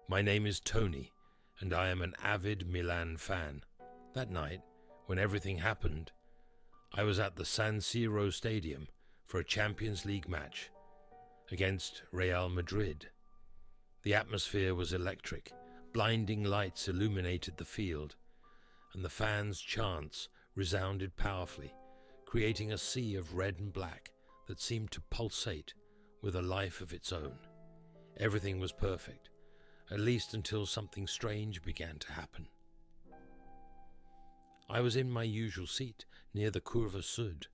My name is Tony, and I am an avid Milan fan. That night, when everything happened, I was at the San Siro stadium for a Champions League match against Real Madrid. The atmosphere was electric, blinding lights illuminated the field, and the fans' chants resounded powerfully, creating a sea of red and black that seemed to pulsate with a life of its own. Everything was perfect, at least until something strange began to happen. I was in my usual seat near the Curva Sud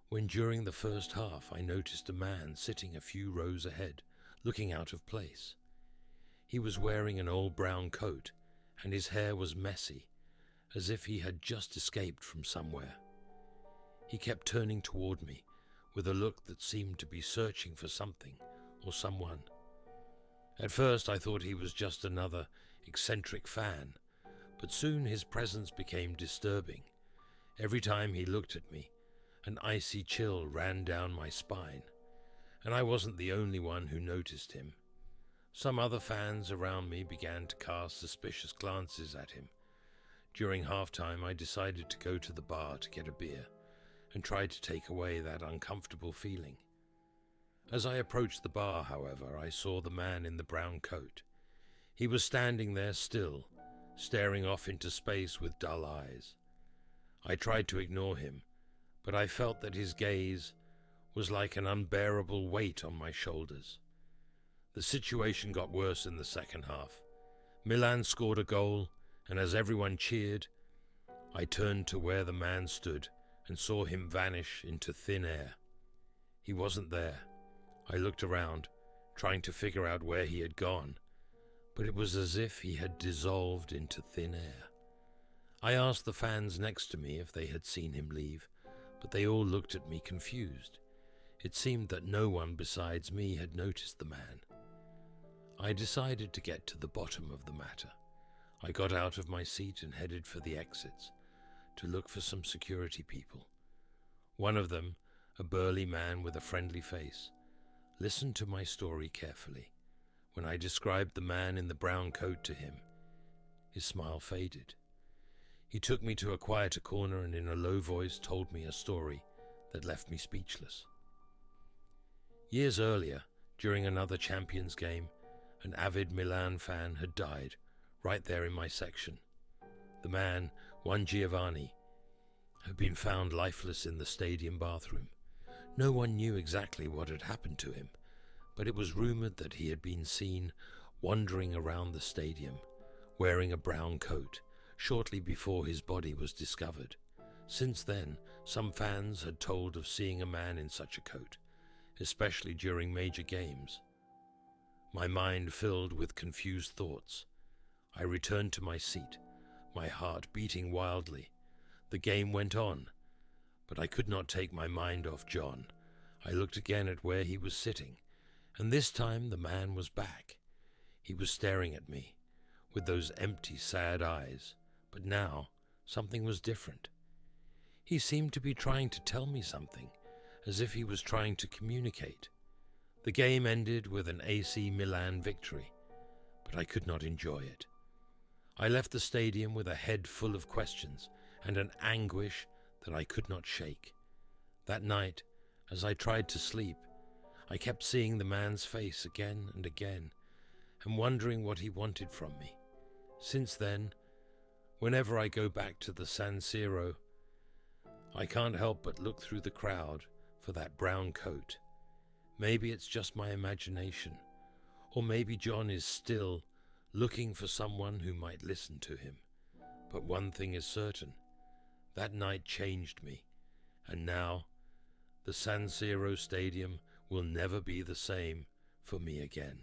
when during the first half I noticed a man sitting a few rows ahead, looking out of place. He was wearing an old brown coat, and his hair was messy, as if he had just escaped from somewhere. He kept turning toward me with a look that seemed to be searching for something or someone. At first I thought he was just another eccentric fan, but soon his presence became disturbing. Every time he looked at me, an icy chill ran down my spine, and I wasn't the only one who noticed him. Some other fans around me began to cast suspicious glances at him. During halftime, I decided to go to the bar to get a beer and tried to take away that uncomfortable feeling. As I approached the bar, however, I saw the man in the brown coat. He was standing there still, staring off into space with dull eyes. I tried to ignore him, but I felt that his gaze was like an unbearable weight on my shoulders. The situation got worse in the second half. Milan scored a goal, and as everyone cheered, I turned to where the man stood and saw him vanish into thin air. He wasn't there. I looked around, trying to figure out where he had gone, but it was as if he had dissolved into thin air. I asked the fans next to me if they had seen him leave, but they all looked at me confused. It seemed that no one besides me had noticed the man. I decided to get to the bottom of the matter. I got out of my seat and headed for the exits to look for some security people. One of them, a burly man with a friendly face, listened to my story carefully. When I described the man in the brown coat to him, his smile faded. He took me to a quieter corner and in a low voice told me a story that left me speechless. Years earlier, during another Champions game, an avid Milan fan had died right there in my section. The man, one Giovanni, had been found lifeless in the stadium bathroom. No one knew exactly what had happened to him, but it was rumored that he had been seen wandering around the stadium, wearing a brown coat, shortly before his body was discovered. Since then, some fans had told of seeing a man in such a coat, especially during major games. My mind filled with confused thoughts. I returned to my seat, my heart beating wildly. The game went on, but I could not take my mind off John. I looked again at where he was sitting, and this time the man was back. He was staring at me with those empty, sad eyes, but now something was different. He seemed to be trying to tell me something, as if he was trying to communicate. The game ended with an AC Milan victory, but I could not enjoy it. I left the stadium with a head full of questions and an anguish that I could not shake. That night, as I tried to sleep, I kept seeing the man's face again and again, and wondering what he wanted from me. Since then, whenever I go back to the San Siro, I can't help but look through the crowd for that brown coat. Maybe it's just my imagination, or maybe John is still looking for someone who might listen to him. But one thing is certain, that night changed me, and now the San Siro Stadium will never be the same for me again.